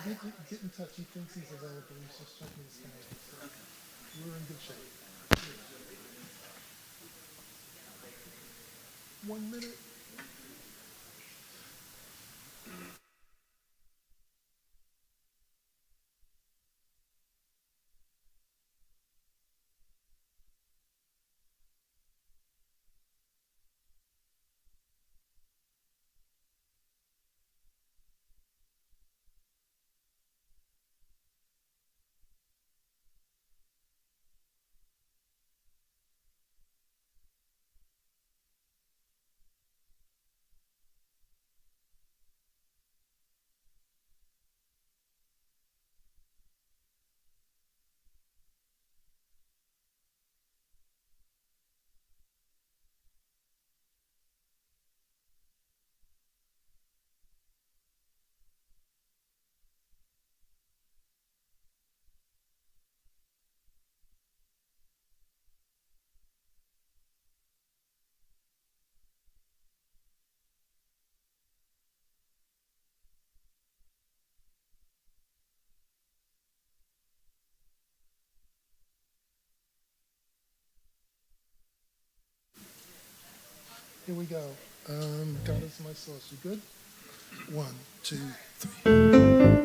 get in touch. He thinks he's available. He's just checking his calendar. So we're in good shape. 1 minute. Here we go. God is my source. You good? 1, 2, 3.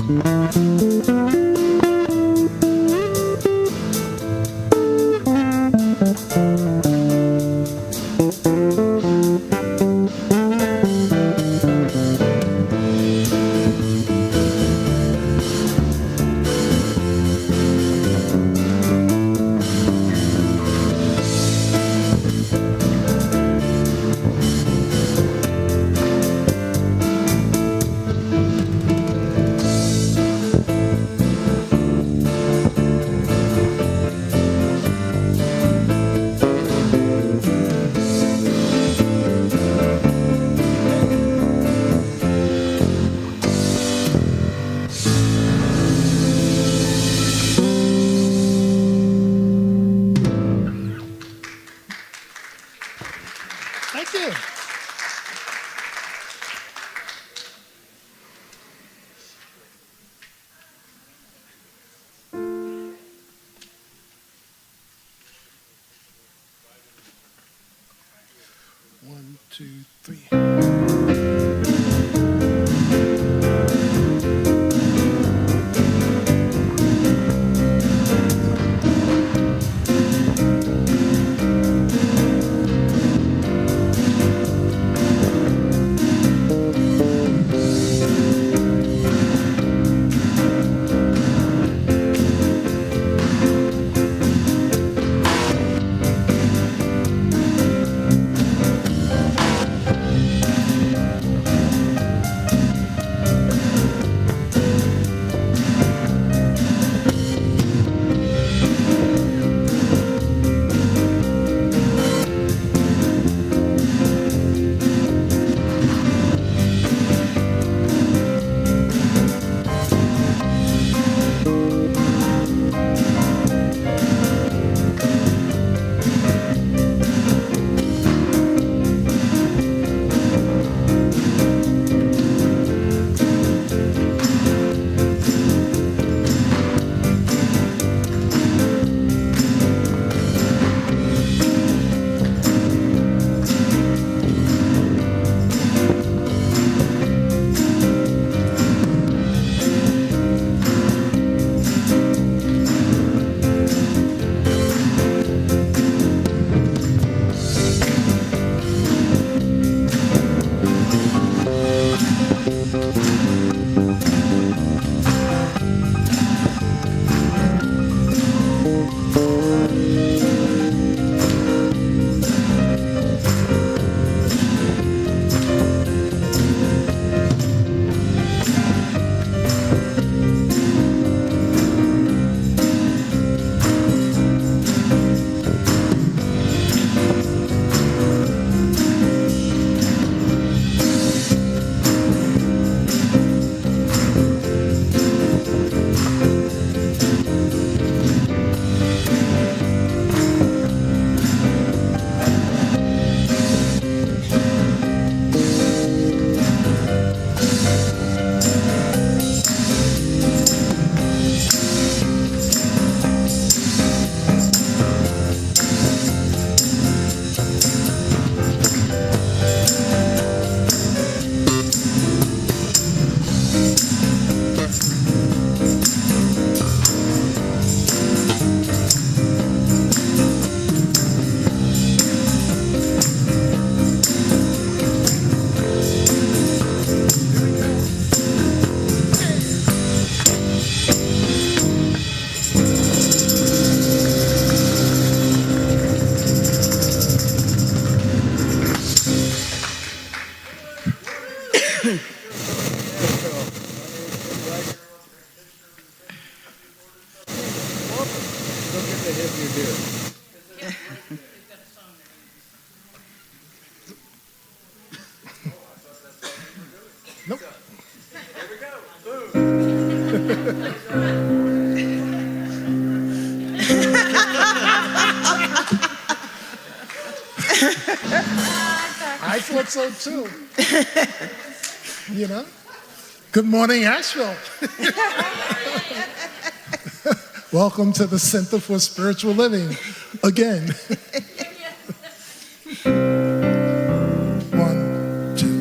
Thank you. One, two, three. Nope. Here we go. Boom. I thought so too. You know? Good morning, Asheville. Welcome to the Center for Spiritual Living again. One, two.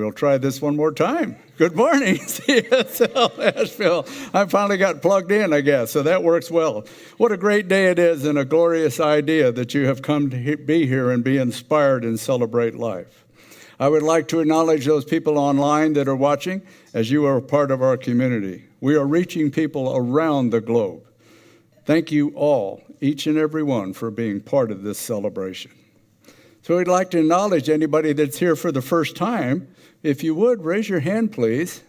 We'll try this one more time. Good morning, CSL Asheville. I finally got plugged in, I guess, so that works well. What a great day it is and a glorious idea that you have come to be here and be inspired and celebrate life. I would like to acknowledge those people online that are watching as you are part of our community. We are reaching people around the globe. Thank you all, each and every one, for being part of this celebration. So we'd like to acknowledge anybody that's here for the first time. If you would, raise your hand, please.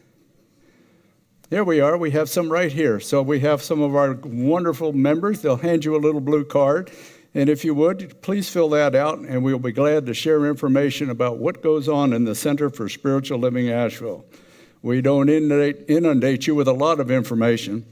There we are. We have some right here. So we have some of our wonderful members. They'll hand you a little blue card. And if you would, please fill that out, and we'll be glad to share information about what goes on in the Center for Spiritual Living Asheville. We don't inundate you with a lot of information,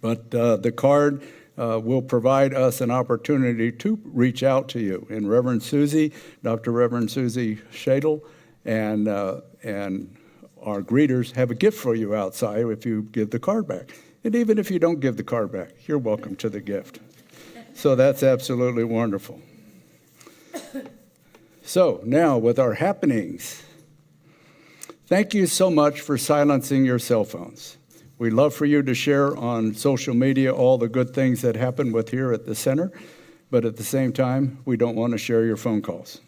but the card will provide us an opportunity to reach out to you. And Reverend Suzi, Dr. Reverend Suzi Schadle, and our greeters have a gift for you outside if you give the card back. And even if you don't give the card back, you're welcome to the gift. So that's absolutely wonderful. So now with our happenings, thank you so much for silencing your cell phones. We'd love for you to share on social media all the good things that happen with here at the center, but at the same time, we don't want to share your phone calls.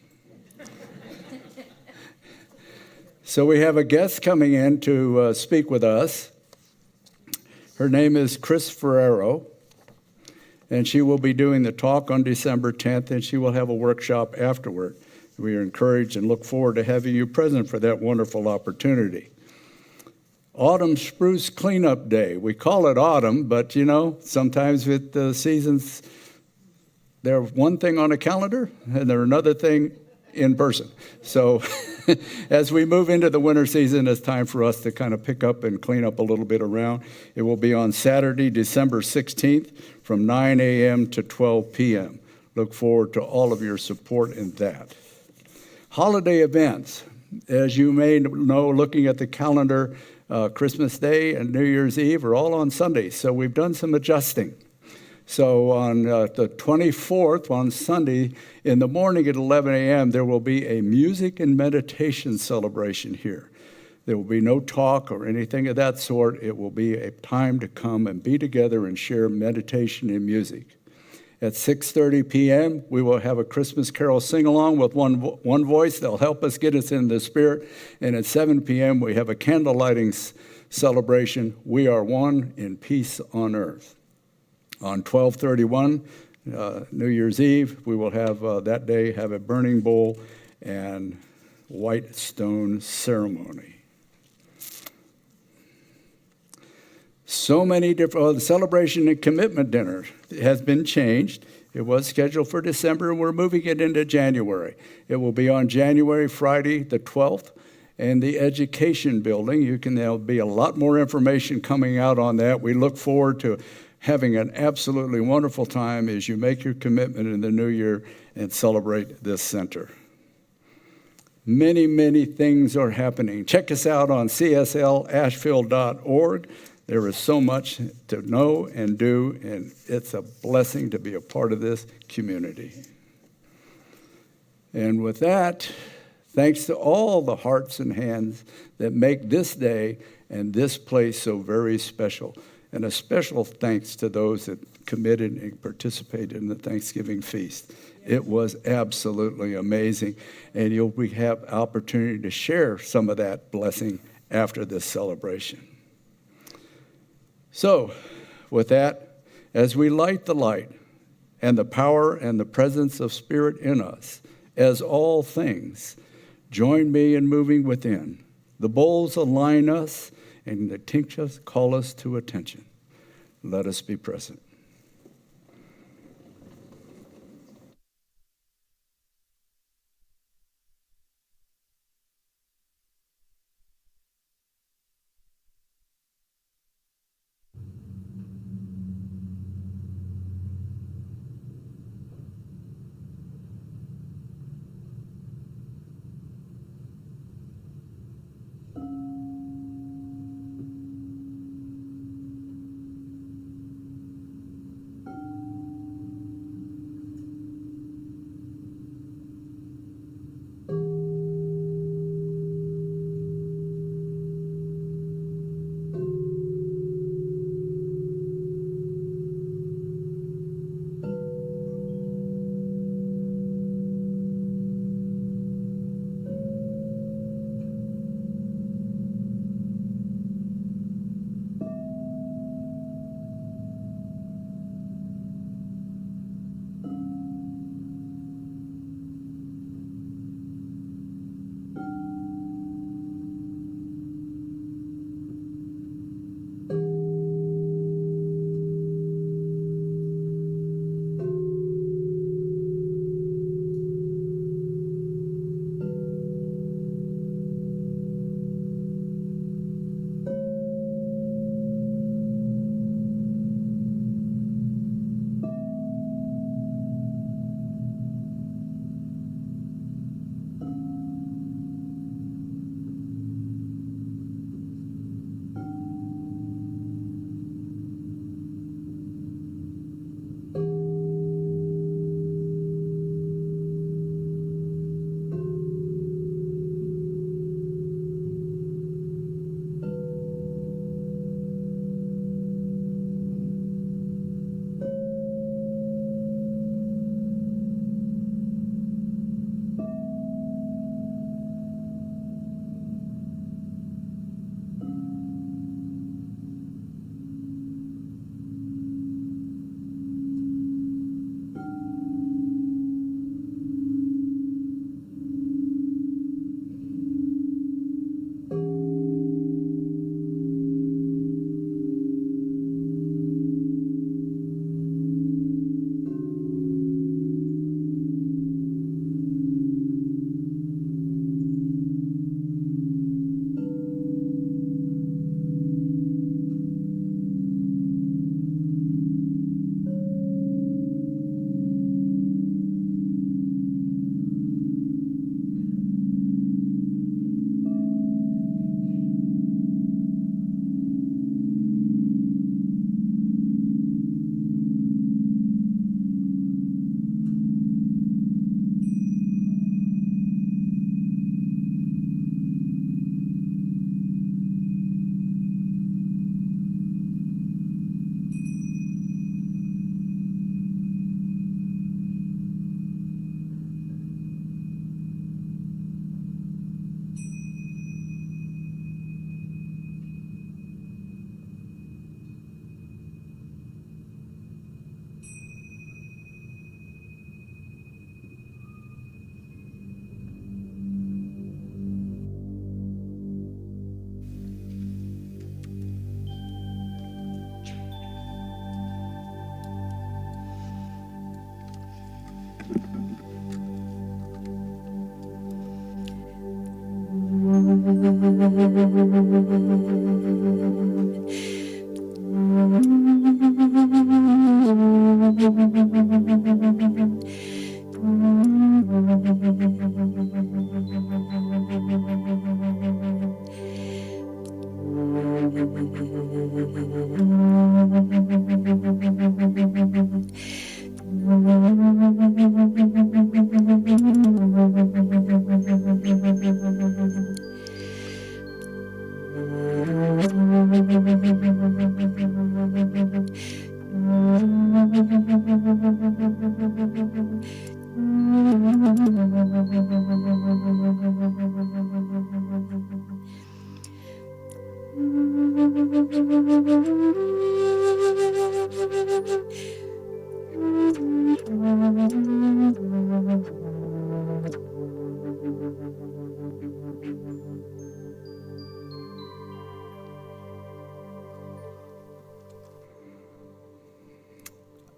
So we have a guest coming in to speak with us. Her name is Chris Ferrero, and she will be doing the talk on December 10th, and she will have a workshop afterward. We are encouraged and look forward to having you present for that wonderful opportunity. Autumn Spruce Cleanup Day. We call it autumn, but sometimes with the seasons, they're one thing on a calendar and they're another thing in person. So as we move into the winter season, it's time for us to kind of pick up and clean up a little bit around. It will be on Saturday, December 16th from 9 a.m. to 12 p.m. Look forward to all of your support in that. Holiday events. As you may know, looking at the calendar, Christmas Day and New Year's Eve are all on Sundays, so we've done some adjusting. So on the 24th, on Sunday, in the morning at 11 a.m., there will be a music and meditation celebration here. There will be no talk or anything of that sort. It will be a time to come and be together and share meditation and music. At 6:30 p.m., we will have a Christmas carol sing-along with one voice. They'll help us get us in the spirit. And at 7 p.m., we have a candle lighting celebration. We are one in peace on earth. On 12/31, New Year's Eve, we will have that day have a burning bowl and white stone ceremony. So many different, the celebration and commitment dinner has been changed. It was scheduled for December, and we're moving it into January. It will be on January, Friday, the 12th, in the Education Building. There'll be a lot more information coming out on that. We look forward to having an absolutely wonderful time as you make your commitment in the new year and celebrate this center. Many, many things are happening. Check us out on cslasheville.org. There is so much to know and do, and it's a blessing to be a part of this community. And with that, thanks to all the hearts and hands that make this day and this place so very special. And a special thanks to those that committed and participated in the Thanksgiving feast. It was absolutely amazing, and you'll have opportunity to share some of that blessing after this celebration. So, with that, as we light the light and the power and the presence of Spirit in us, as all things, join me in moving within. The bowls align us, and the tinctures call us to attention. Let us be present.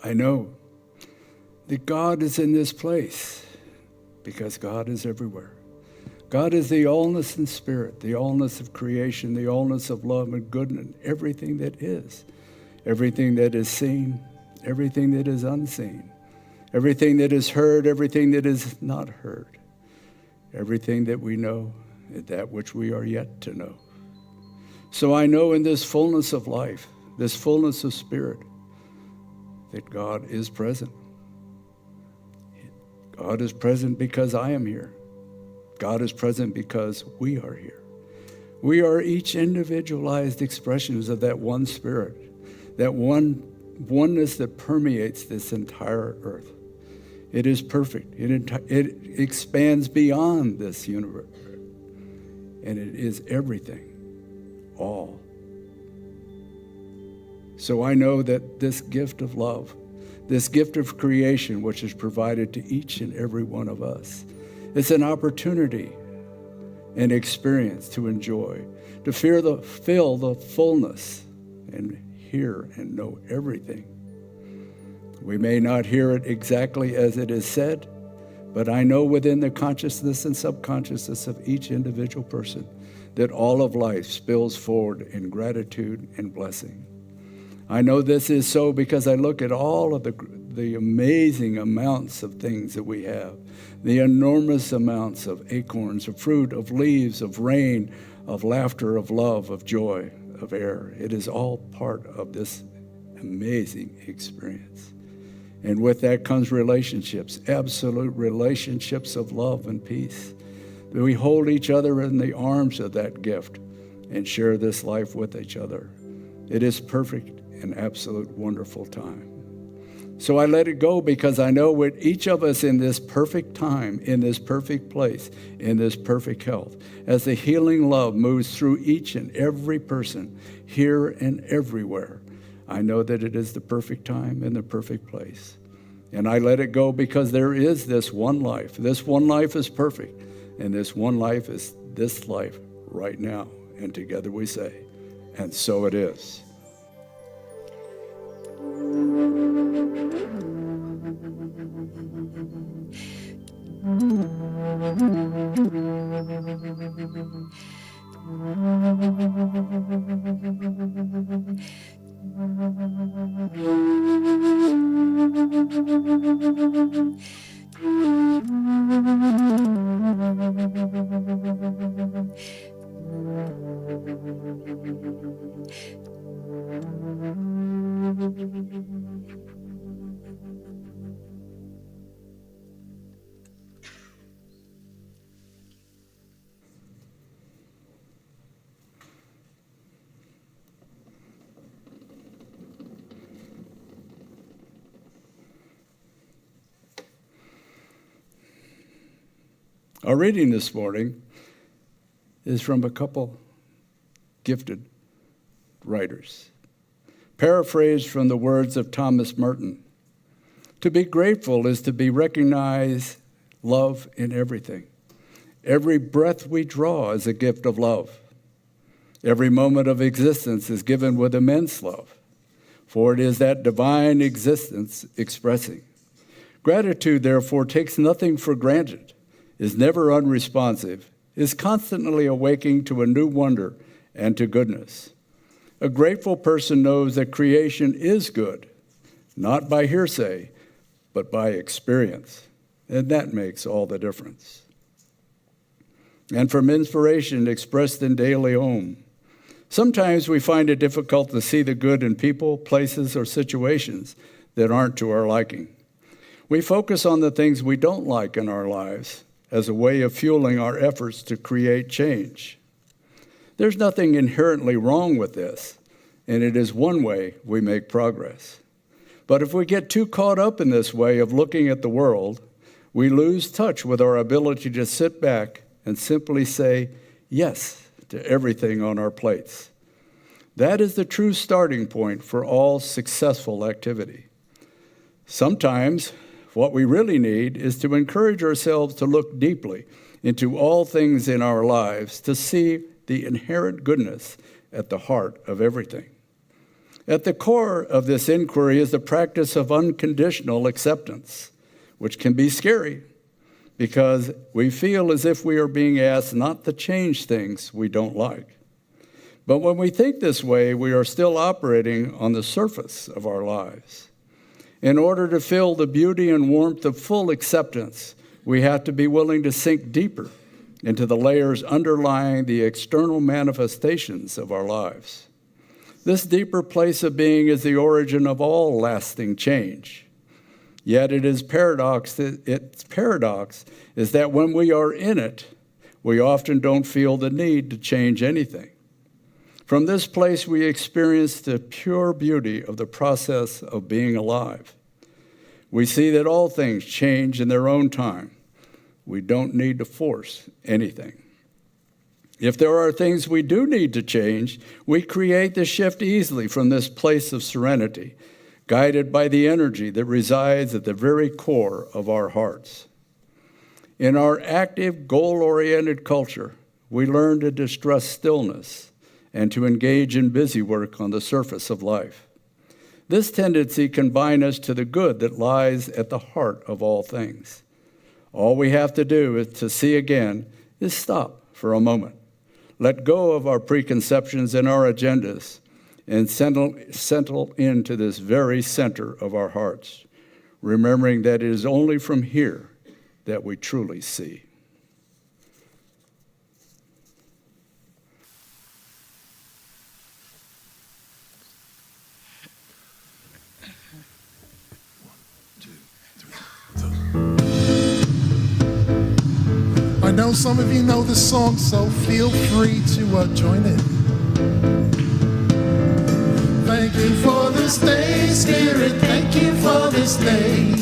I know that God is in this place because God is everywhere. God is the allness in spirit, the allness of creation, the allness of love and goodness, everything that is seen, everything that is unseen, everything that is heard, everything that is not heard, everything that we know, and that which we are yet to know. So I know in this fullness of life, this fullness of spirit, that God is present. God is present because I am here. God is present because we are here. We are each individualized expressions of that one spirit, that oneness that permeates this entire earth. It is perfect. It expands beyond this universe. And it is everything, all. So I know that this gift of love, this gift of creation, which is provided to each and every one of us, it's an opportunity, an experience to enjoy, to feel the fullness and hear and know everything. We may not hear it exactly as it is said, but I know within the consciousness and subconsciousness of each individual person that all of life spills forward in gratitude and blessing. I know this is so because I look at all of the amazing amounts of things that we have, the enormous amounts of acorns, of fruit, of leaves, of rain, of laughter, of love, of joy, of air. It is all part of this amazing experience. And with that comes relationships, absolute relationships of love and peace. We hold each other in the arms of that gift and share this life with each other. It is perfect and absolute wonderful time. So I let it go because I know with each of us in this perfect time, in this perfect place, in this perfect health, as the healing love moves through each and every person here and everywhere, I know that it is the perfect time and the perfect place. And I let it go because there is this one life. This one life is perfect. And this one life is this life right now. And together we say, and so it is. Our reading this morning is from a couple gifted writers, paraphrased from the words of Thomas Merton. To be grateful is to be recognized love in everything. Every breath we draw is a gift of love. Every moment of existence is given with immense love, for it is that divine existence expressing. Gratitude, therefore, takes nothing for granted, is never unresponsive, is constantly awaking to a new wonder and to goodness. A grateful person knows that creation is good, not by hearsay, but by experience. And that makes all the difference. And from inspiration expressed in daily home, sometimes we find it difficult to see the good in people, places, or situations that aren't to our liking. We focus on the things we don't like in our lives as a way of fueling our efforts to create change. There's nothing inherently wrong with this, and it is one way we make progress. But if we get too caught up in this way of looking at the world, we lose touch with our ability to sit back and simply say yes to everything on our plates. That is the true starting point for all successful activity. Sometimes what we really need is to encourage ourselves to look deeply into all things in our lives to see the inherent goodness at the heart of everything. At the core of this inquiry is the practice of unconditional acceptance, which can be scary because we feel as if we are being asked not to change things we don't like. But when we think this way, we are still operating on the surface of our lives. In order to feel the beauty and warmth of full acceptance, we have to be willing to sink deeper into the layers underlying the external manifestations of our lives. This deeper place of being is the origin of all lasting change. Yet its paradox is that when we are in it, we often don't feel the need to change anything. From this place, we experience the pure beauty of the process of being alive. We see that all things change in their own time. We don't need to force anything. If there are things we do need to change, we create the shift easily from this place of serenity, guided by the energy that resides at the very core of our hearts. In our active, goal-oriented culture, we learn to distrust stillness and to engage in busy work on the surface of life. This tendency can bind us to the good that lies at the heart of all things. All we have to do is to see again is stop for a moment, let go of our preconceptions and our agendas, and settle into this very center of our hearts, remembering that it is only from here that we truly see. I know some of you know this song, so feel free to join in. Thank you for this day, Spirit. Thank you for this day.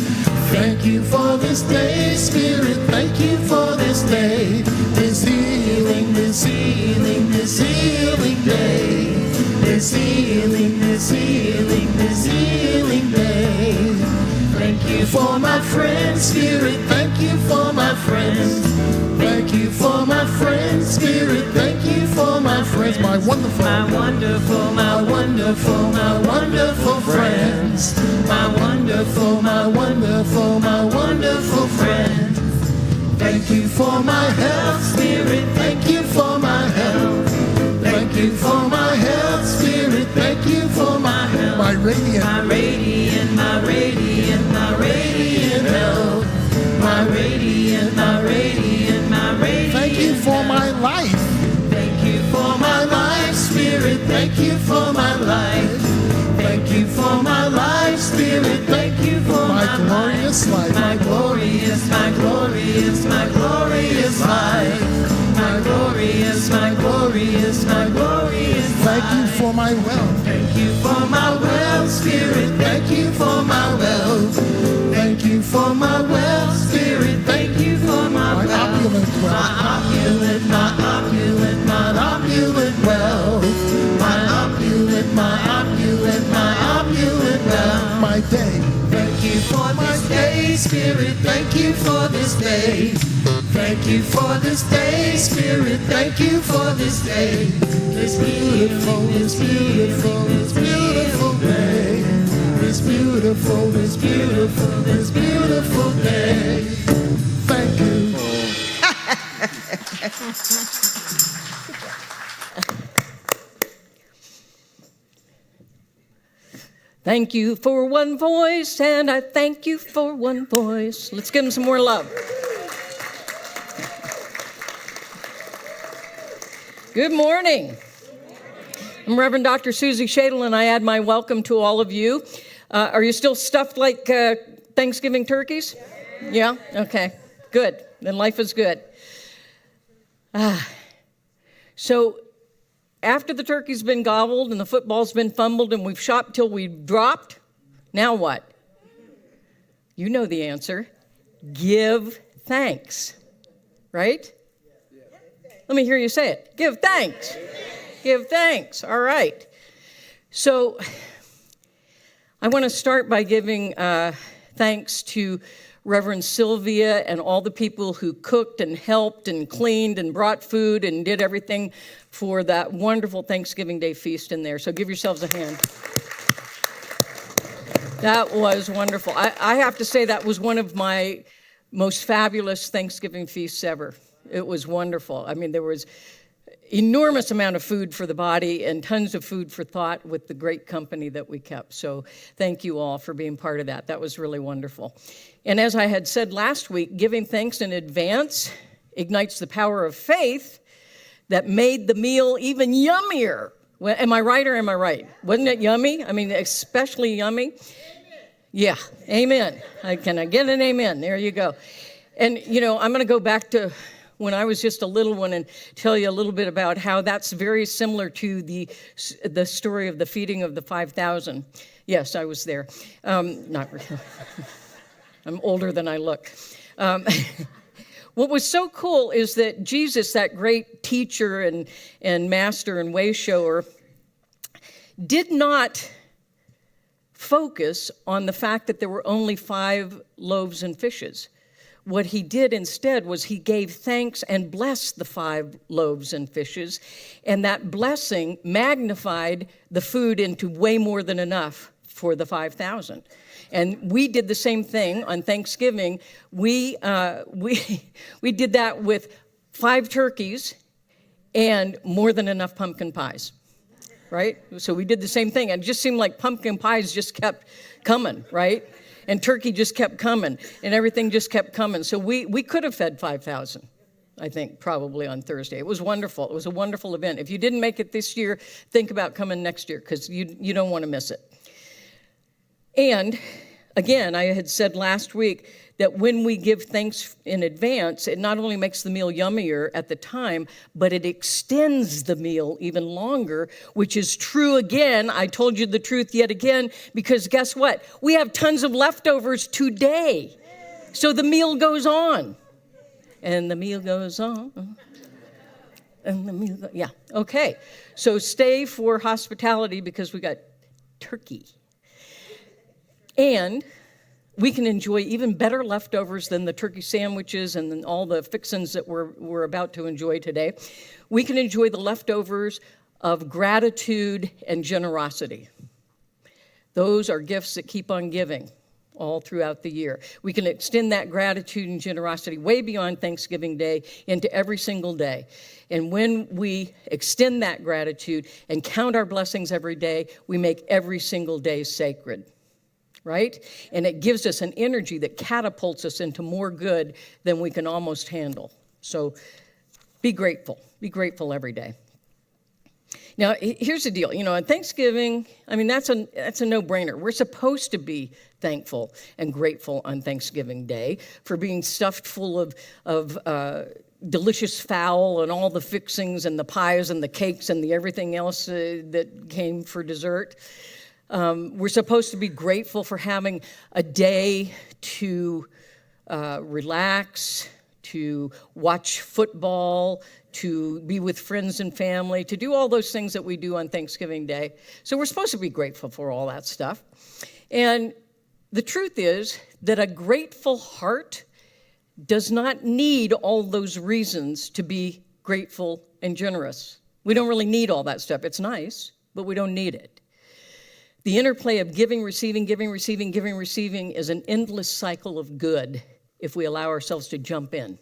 Thank you for this day, Spirit. Thank you for this day. This healing, this healing, this healing day. This healing, this healing, this healing day. Thank you for my friends, Spirit. Thank you for my friends. Thank you for my friends, Spirit. Thank you for my friends, my wonderful, my wonderful, my wonderful, my wonderful friends. My wonderful, my wonderful, my wonderful friends. Thank you for my health, Spirit. Thank you for my health. Thank you for my health, Spirit. Thank you for my health. My radiant, my radiant, my radiant, my radiant health. My radiant, my radiant, my radiant. Thank you for my life. Thank you for my life, Spirit. Thank you for my life. Thank you for my life, Spirit. Thank you for my glorious life. My glorious, my glorious, my glorious life. My glorious, my glorious, my glorious life. Thank you for my wealth. Thank you for my wealth, Spirit. Thank you for my wealth. Thank you for my wealth, Spirit. Thank you for my opulent wealth. My opulent, my opulent, my opulent wealth. My opulent, my opulent, my opulent wealth. My day. Thank you for this day, Spirit. Thank you for this day. Thank you for this day, Spirit. Thank you for this day. This beautiful, this beautiful, this beautiful day. This beautiful, this beautiful, this beautiful day. Thank you. Thank you for one voice, and I thank you for one voice. Let's give him some more love. Good morning. I'm Reverend Dr. Suzi Schadle, and I add my welcome to all of you. Are you still stuffed like Thanksgiving turkeys? Yeah? Okay. Good. Then life is good. So after the turkey's been gobbled and the football's been fumbled and we've shopped till we've dropped, now what? You know the answer. Give thanks. Right? Let me hear you say it. Give thanks. Give thanks. All right. So I want to start by giving thanks to Reverend Sylvia and all the people who cooked and helped and cleaned and brought food and did everything for that wonderful Thanksgiving Day feast in there. So give yourselves a hand. That was wonderful. I have to say that was one of my most fabulous Thanksgiving feasts ever. It was wonderful. I mean, there was enormous amount of food for the body and tons of food for thought with the great company that we kept. So thank you all for being part of that. That was really wonderful. And as I had said last week, giving thanks in advance ignites the power of faith that made the meal even yummier. Well, am I right or am I right? Wasn't it yummy? I mean, especially yummy. Yeah, amen. Can I get an amen? There you go. And, you know, I'm going to go back to when I was just a little one and tell you a little bit about how that's very similar to the story of the feeding of the 5,000. Yes, I was there. Not really. I'm older than I look. What was so cool is that Jesus, that great teacher and master and way shower, did not focus on the fact that there were only 5 loaves and fishes. What he did instead was he gave thanks and blessed the 5 loaves and fishes, and that blessing magnified the food into way more than enough for the 5,000. And we did the same thing on Thanksgiving. We did that with 5 turkeys and more than enough pumpkin pies, right? So we did the same thing. And it just seemed like pumpkin pies just kept coming, right? And turkey just kept coming, and everything just kept coming. So we could have fed 5,000, I think, probably on Thursday. It was wonderful. It was a wonderful event. If you didn't make it this year, think about coming next year, because you don't want to miss it. And again, I had said last week that when we give thanks in advance, it not only makes the meal yummier at the time, but it extends the meal even longer, which is true again. I told you the truth yet again, because guess what? We have tons of leftovers today. So the meal goes on. And the meal goes on. And the meal goes, yeah, okay. So stay for hospitality because we got turkey. And we can enjoy even better leftovers than the turkey sandwiches and then all the fixins that we're about to enjoy today. We can enjoy the leftovers of gratitude and generosity. Those are gifts that keep on giving all throughout the year. We can extend that gratitude and generosity way beyond Thanksgiving Day into every single day. And when we extend that gratitude and count our blessings every day, we make every single day sacred. Right? And it gives us an energy that catapults us into more good than we can almost handle. So be grateful. Be grateful every day. Now, here's the deal. You know, on Thanksgiving, I mean, that's a no-brainer. We're supposed to be thankful and grateful on Thanksgiving Day for being stuffed full of delicious fowl and all the fixings and the pies and the cakes and the everything else that came for dessert. We're supposed to be grateful for having a day to relax, to watch football, to be with friends and family, to do all those things that we do on Thanksgiving Day. So we're supposed to be grateful for all that stuff. And the truth is that a grateful heart does not need all those reasons to be grateful and generous. We don't really need all that stuff. It's nice, but we don't need it. The interplay of giving, receiving, giving, receiving, giving, receiving is an endless cycle of good if we allow ourselves to jump in.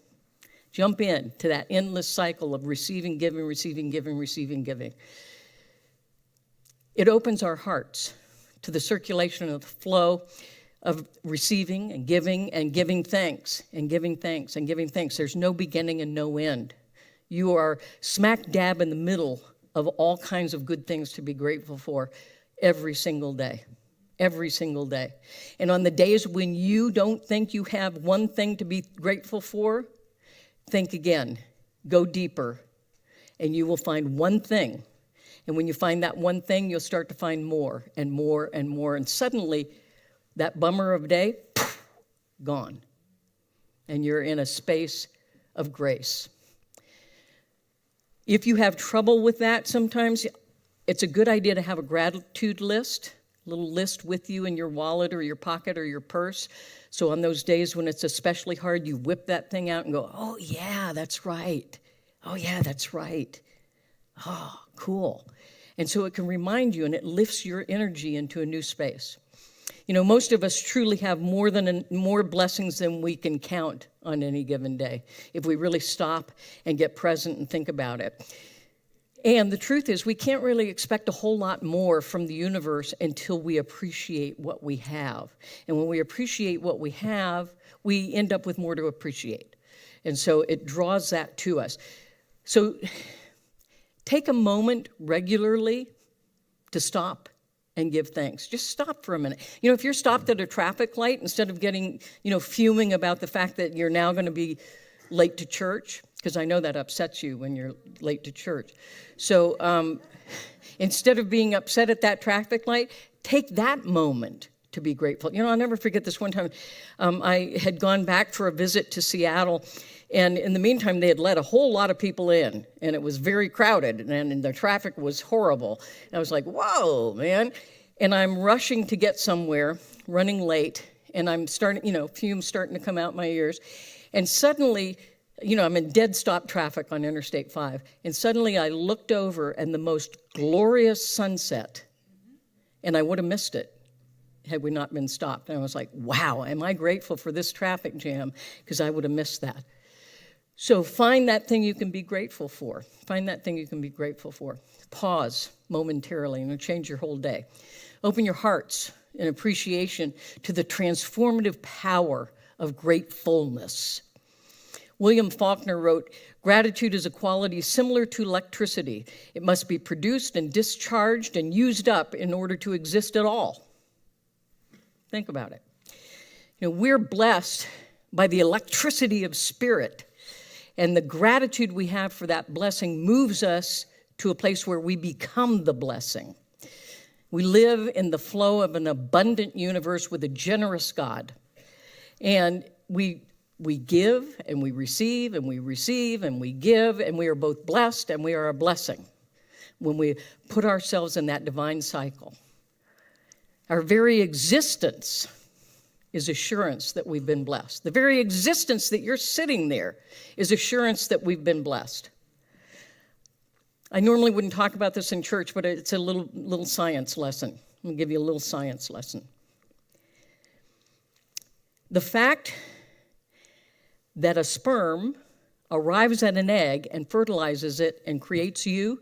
Jump in to that endless cycle of receiving, giving, receiving, giving, receiving, giving. It opens our hearts to the circulation of the flow of receiving and giving thanks and giving thanks and giving thanks. There's no beginning and no end. You are smack dab in the middle of all kinds of good things to be grateful for every single day. Every single day. And on the days when you don't think you have one thing to be grateful for, think again, go deeper, and you will find one thing. And when you find that one thing, you'll start to find more and more and more. And suddenly, that bummer of a day, gone. And you're in a space of grace. If you have trouble with that sometimes, it's a good idea to have a gratitude list, a little list with you in your wallet or your pocket or your purse. So on those days when it's especially hard, you whip that thing out and go, oh, yeah, that's right. Oh, yeah, that's right. Oh, cool. And so it can remind you, and it lifts your energy into a new space. You know, most of us truly have more blessings than we can count on any given day if we really stop and get present and think about it. And the truth is, we can't really expect a whole lot more from the universe until we appreciate what we have. And when we appreciate what we have, we end up with more to appreciate. And so it draws that to us. So take a moment regularly to stop and give thanks. Just stop for a minute. You know, if you're stopped at a traffic light, instead of getting, fuming about the fact that you're now going to be late to church, because I know that upsets you when you're late to church. So instead of being upset at that traffic light, take that moment to be grateful. You know, I'll never forget this one time. I had gone back for a visit to Seattle, and in the meantime, they had let a whole lot of people in, and it was very crowded, and the traffic was horrible. And I was like, whoa, man. And I'm rushing to get somewhere, running late, and I'm starting, fumes starting to come out my ears. And suddenly, I'm in dead stop traffic on Interstate 5, and suddenly I looked over, and the most glorious sunset, and I would have missed it had we not been stopped. And I was like, wow, am I grateful for this traffic jam, because I would have missed that. So find that thing you can be grateful for. Find that thing you can be grateful for. Pause momentarily, and it'll change your whole day. Open your hearts in appreciation to the transformative power of gratefulness. William Faulkner wrote, "Gratitude is a quality similar to electricity. It must be produced and discharged and used up in order to exist at all." Think about it. We're blessed by the electricity of spirit, and the gratitude we have for that blessing moves us to a place where we become the blessing. We live in the flow of an abundant universe with a generous God, and we give and we receive and we receive and we give, and we are both blessed and we are a blessing when we put ourselves in that divine cycle. Our very existence is assurance that we've been blessed. The very existence that you're sitting there is assurance that we've been blessed. I normally wouldn't talk about this in church, but it's a little science lesson. I'm going to give you a little science lesson. The fact that a sperm arrives at an egg and fertilizes it and creates you,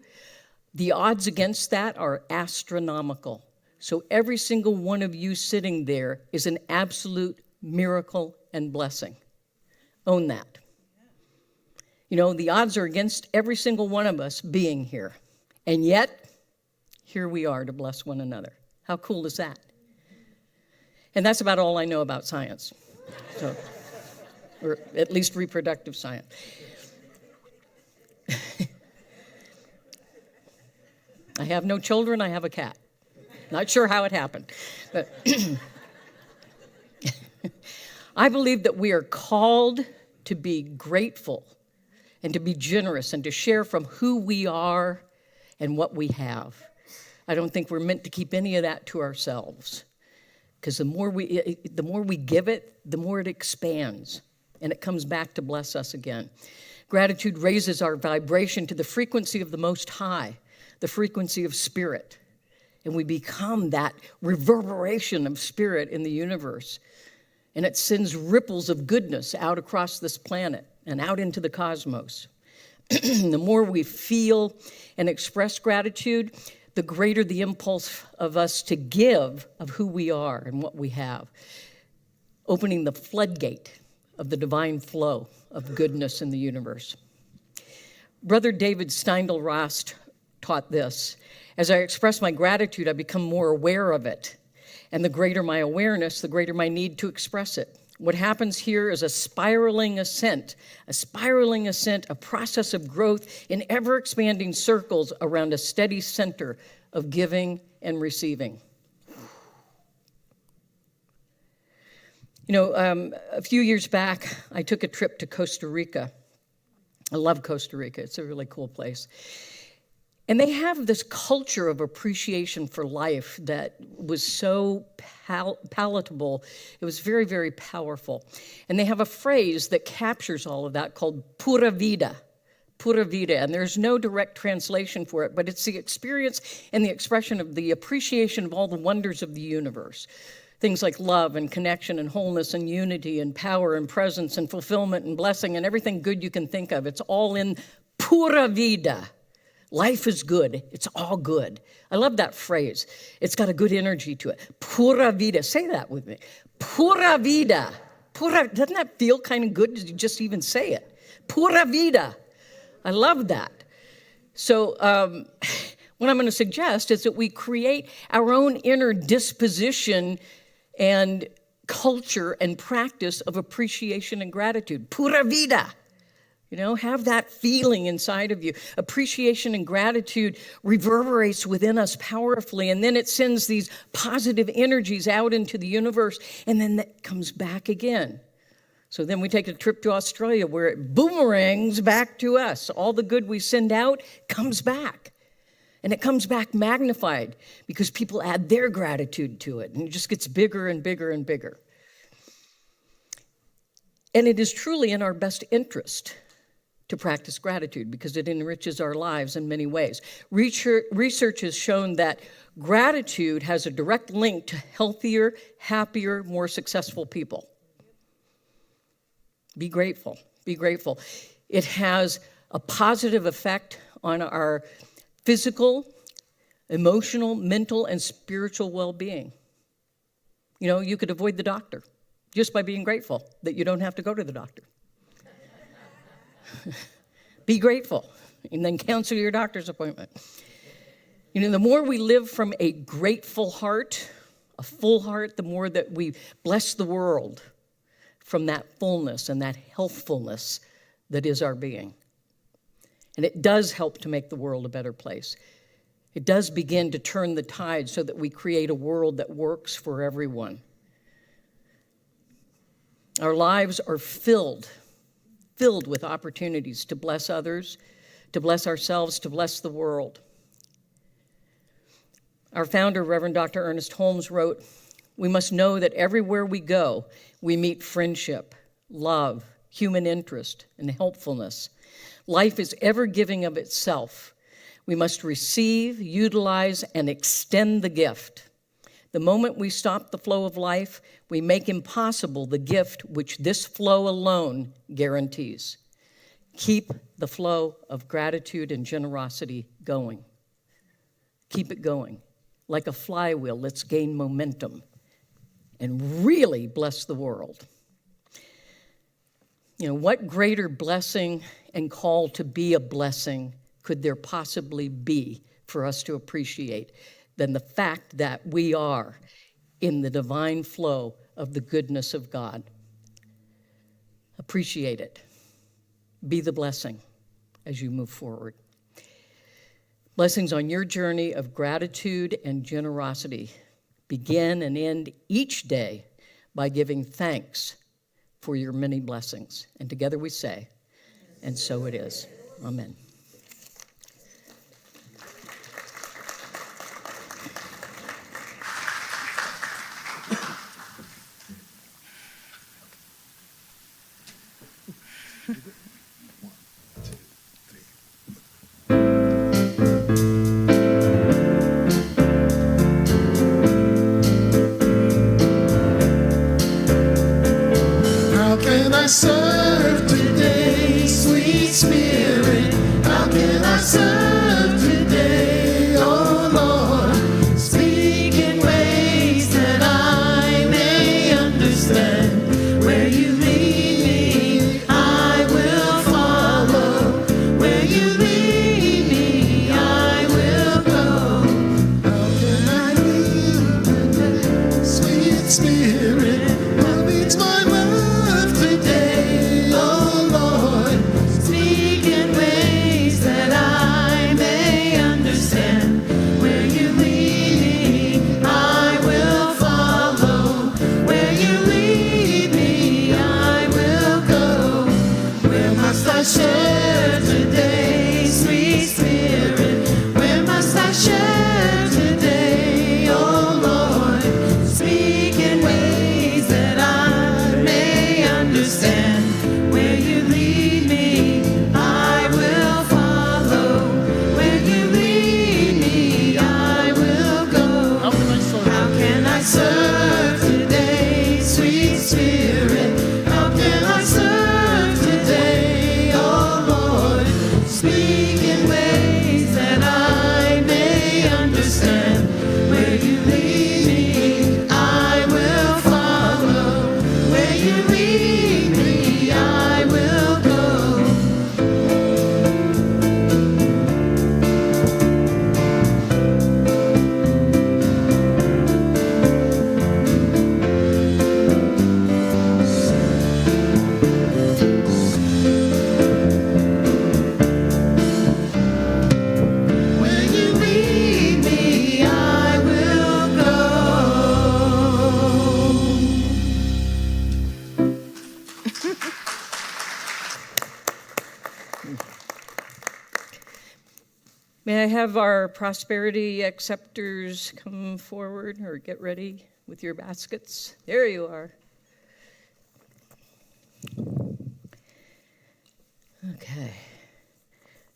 the odds against that are astronomical. So every single one of you sitting there is an absolute miracle and blessing. Own that. The odds are against every single one of us being here. And yet, here we are to bless one another. How cool is that? And that's about all I know about science. So, or at least reproductive science. I have no children, I have a cat. Not sure how it happened. But I believe that we are called to be grateful and to be generous and to share from who we are and what we have. I don't think we're meant to keep any of that to ourselves, because the more we give it, the more it expands, and it comes back to bless us again. Gratitude raises our vibration to the frequency of the Most High, the frequency of spirit, and we become that reverberation of spirit in the universe, and it sends ripples of goodness out across this planet. and out into the cosmos. The more we feel and express gratitude, the greater the impulse of us to give of who we are and what we have, opening the floodgate of the divine flow of goodness in the universe. Brother David Steindl-Rast taught this: as I express my gratitude, I become more aware of it. And the greater my awareness, the greater my need to express it. What happens here is a spiraling ascent, a process of growth in ever-expanding circles around a steady center of giving and receiving. You know, a few years back, I took a trip to Costa Rica. I love Costa Rica. It's a really cool place. And they have this culture of appreciation for life that was so palatable. It was very, very powerful. And they have a phrase that captures all of that called pura vida. Pura vida. And there's no direct translation for it, but it's the experience and the expression of the appreciation of all the wonders of the universe. Things like love and connection and wholeness and unity and power and presence and fulfillment and blessing and everything good you can think of. It's all in pura vida. Life is good. It's all good. I love that phrase. It's got a good energy to it. Pura vida. Say that with me. Pura vida. Pura. Doesn't that feel kind of good to just even say it? Pura vida. I love that. So what I'm going to suggest is that we create our own inner disposition and culture and practice of appreciation and gratitude. Pura vida. You know, have that feeling inside of you. Appreciation and gratitude reverberates within us powerfully, and then it sends these positive energies out into the universe, and then that comes back again. So then we take a trip to Australia where it boomerangs back to us. All the good we send out comes back. And it comes back magnified because people add their gratitude to it, and it just gets bigger and bigger and bigger. And it is truly in our best interest to practice gratitude because it enriches our lives in many ways. Research has shown that gratitude has a direct link to healthier, happier, more successful people. Be grateful. Be grateful. It has a positive effect on our physical, emotional, mental, and spiritual well-being. You know, you could avoid the doctor just by being grateful that you don't have to go to the doctor. Be grateful, and then cancel your doctor's appointment. You know, the more we live from a grateful heart, a full heart, the more that we bless the world from that fullness and that healthfulness that is our being. And it does help to make the world a better place. It does begin to turn the tide so that we create a world that works for everyone. Our lives are filled with opportunities to bless others, to bless ourselves, to bless the world. Our founder, Reverend Dr. Ernest Holmes, wrote, "We must know that everywhere we go, we meet friendship, love, human interest, and helpfulness. Life is ever giving of itself. We must receive, utilize, and extend the gift. The moment we stop the flow of life, we make impossible the gift which this flow alone guarantees. Keep the flow of gratitude and generosity going. Keep it going. Like a flywheel, let's gain momentum and really bless the world." You know, what greater blessing and call to be a blessing could there possibly be for us to appreciate than the fact that we are in the divine flow of the goodness of God? Appreciate it. Be the blessing as you move forward. Blessings on your journey of gratitude and generosity. Begin and end each day by giving thanks for your many blessings. And together we say, and so it is. Amen. How can I serve today? speak in ways that I may understand. Where you lead me, I will follow. Where you lead me, I will go. Where you lead me, I will go. May I have our prosperity acceptors come forward or get ready with your baskets? There you are. Okay.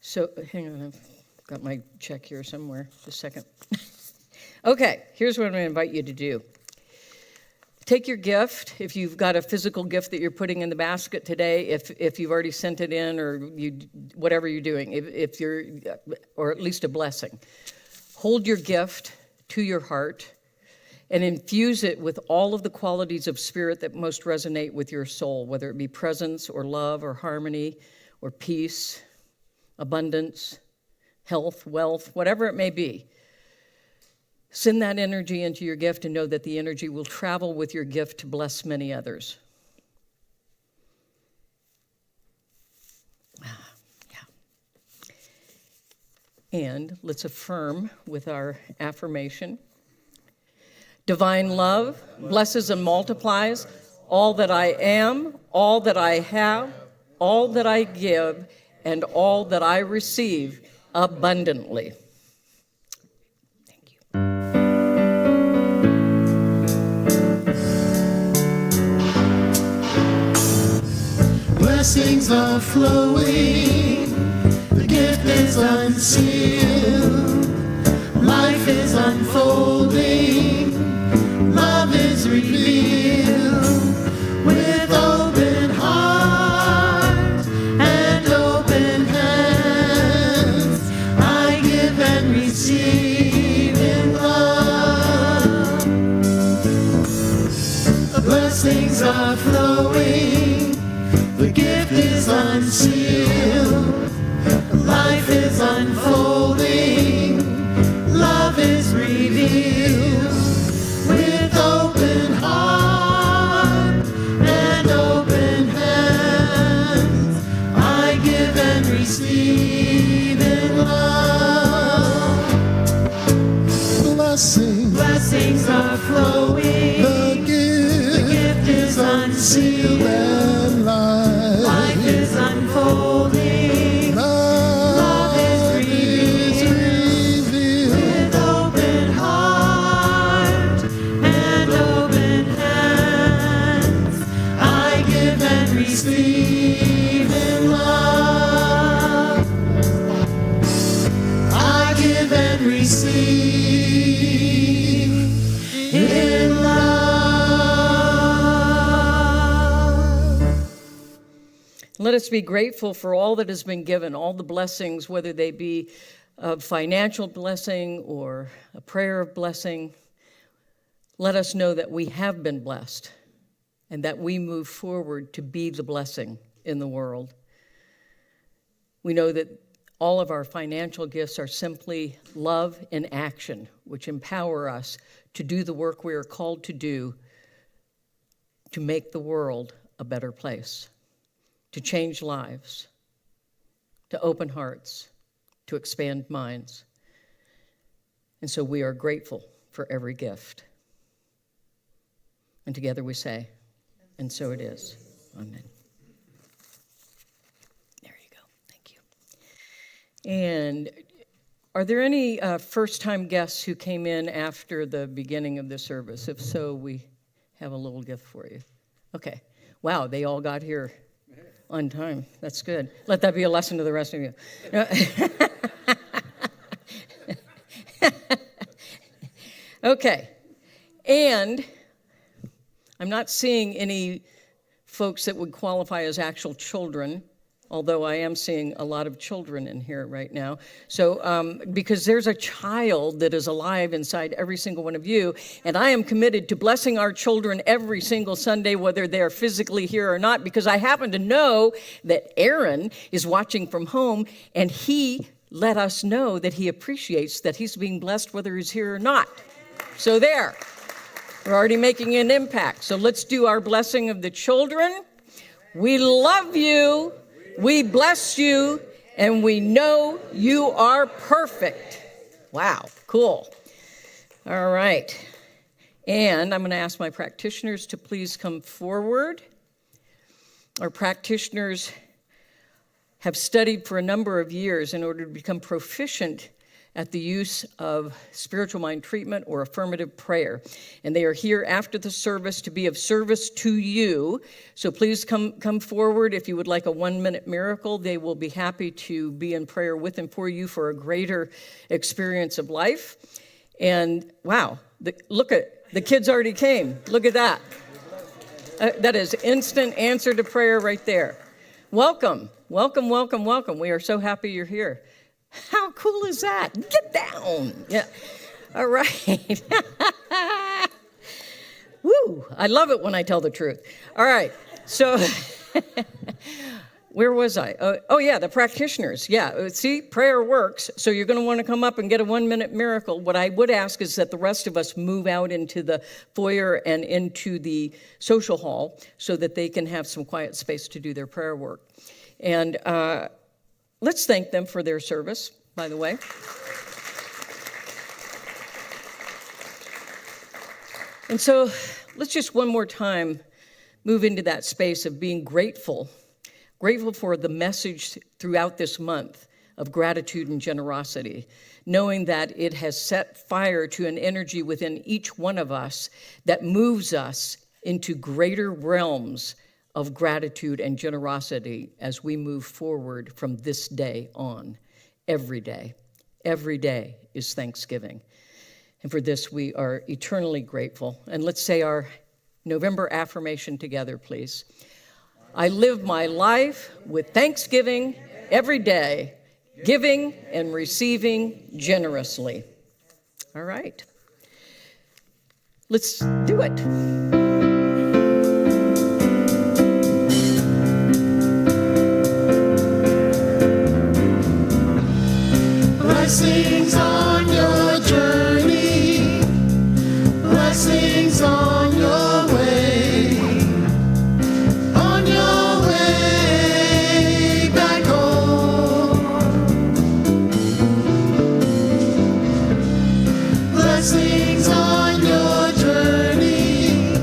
So, hang on, I've got my check here somewhere. Just a second. Okay, here's what I'm going to invite you to do. Take your gift, if you've got a physical gift that you're putting in the basket today, if you've already sent it in or whatever you're doing, if you're, or at least a blessing. Hold your gift to your heart and infuse it with all of the qualities of spirit that most resonate with your soul, whether it be presence or love or harmony or peace, abundance, health, wealth, whatever it may be. Send that energy into your gift and know that the energy will travel with your gift to bless many others. Yeah. And let's affirm with our affirmation. Divine love blesses and multiplies all that I am, all that I have, all that I give, and all that I receive abundantly. Blessings are flowing, the gift is unsealed, life is unfolding, love is revealed. With open heart and open hands, I give and receive in love. The blessings are flowing, the gift is unsealed, life is unfolding, love is revealed. With open heart and open hands, I give and receive in love. Blessings are flowing, the gift is unsealed, and life is unfolding, love is revealed. With open heart and open hands, I give and receive in love. I give and receive in love. Let us be grateful for all that has been given, all the blessings, whether they be a financial blessing or a prayer of blessing. Let us know that we have been blessed and that we move forward to be the blessing in the world. We know that all of our financial gifts are simply love in action, which empower us to do the work we are called to do to make the world a better place, to change lives, to open hearts, to expand minds. And so we are grateful for every gift. And together we say, and so it is. Amen. There you go. Thank you. And are there any first-time guests who came in after the beginning of the service? If so, we have a little gift for you. Okay. Wow, they all got here on time. That's good. Let that be a lesson to the rest of you. Okay. And I'm not seeing any folks that would qualify as actual children although I am seeing a lot of children in here right now. So, because there's a child that is alive inside every single one of you, and I am committed to blessing our children every single Sunday, whether they're physically here or not, because I happen to know that Aaron is watching from home, and he let us know that he appreciates that he's being blessed whether he's here or not. So there, we're already making an impact. So let's do our blessing of the children. We love you. We bless you, and we know you are perfect. Wow, cool. All right. And I'm going to ask my practitioners to please come forward. Our practitioners have studied for a number of years in order to become proficient at the use of spiritual mind treatment or affirmative prayer. And they are here after the service to be of service to you. So please come forward if you would like a 1-minute miracle. They will be happy to be in prayer with and for you for a greater experience of life. And wow, look at the kids already came. Look at that. That is instant answer to prayer right there. Welcome, welcome, welcome, welcome. We are so happy you're here. How cool is that? Get down. Yeah. All right. Woo. I love it when I tell the truth. All right. So where was I? Oh, yeah, the practitioners. Yeah. See, prayer works. So you're going to want to come up and get a 1-minute miracle. What I would ask is that the rest of us move out into the foyer and into the social hall so that they can have some quiet space to do their prayer work. And let's thank them for their service, by the way. And so let's just one more time move into that space of being grateful for the message throughout this month of gratitude and generosity, knowing that it has set fire to an energy within each one of us that moves us into greater realms of gratitude and generosity as we move forward from this day on. Every day is Thanksgiving. And for this, we are eternally grateful. And let's say our November affirmation together, please. I live my life with thanksgiving every day, giving and receiving generously. All right. Let's do it. Blessings on your journey, blessings on your way back home. Blessings on your journey,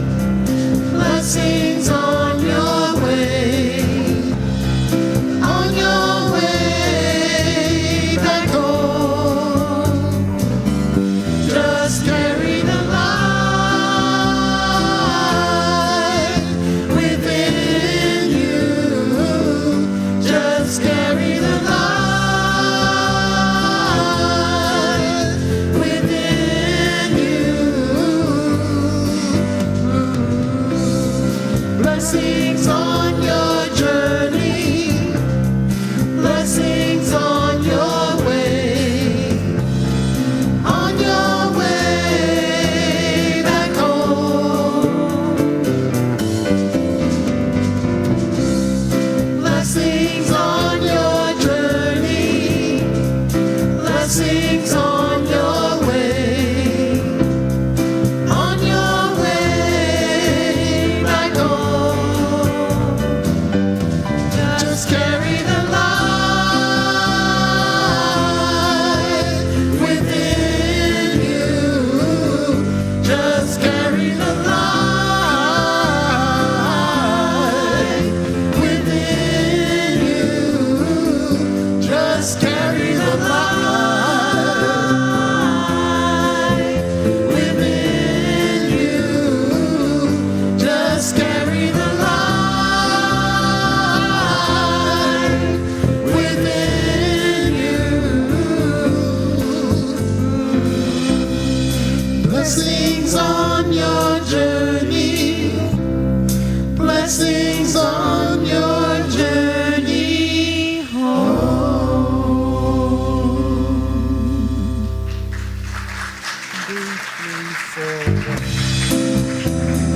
blessings on your way back home. Just carry the light within you. Just carry the light within you. Blessings on your journey, blessings on your way back home. Blessings on your journey, blessings on your way back home. Just carry the light within you. Just carry the light within you. Just carry the light within you. Just carry the light within you. Blessings on your journey, blessings on your journey. 2, 3, 4, 1.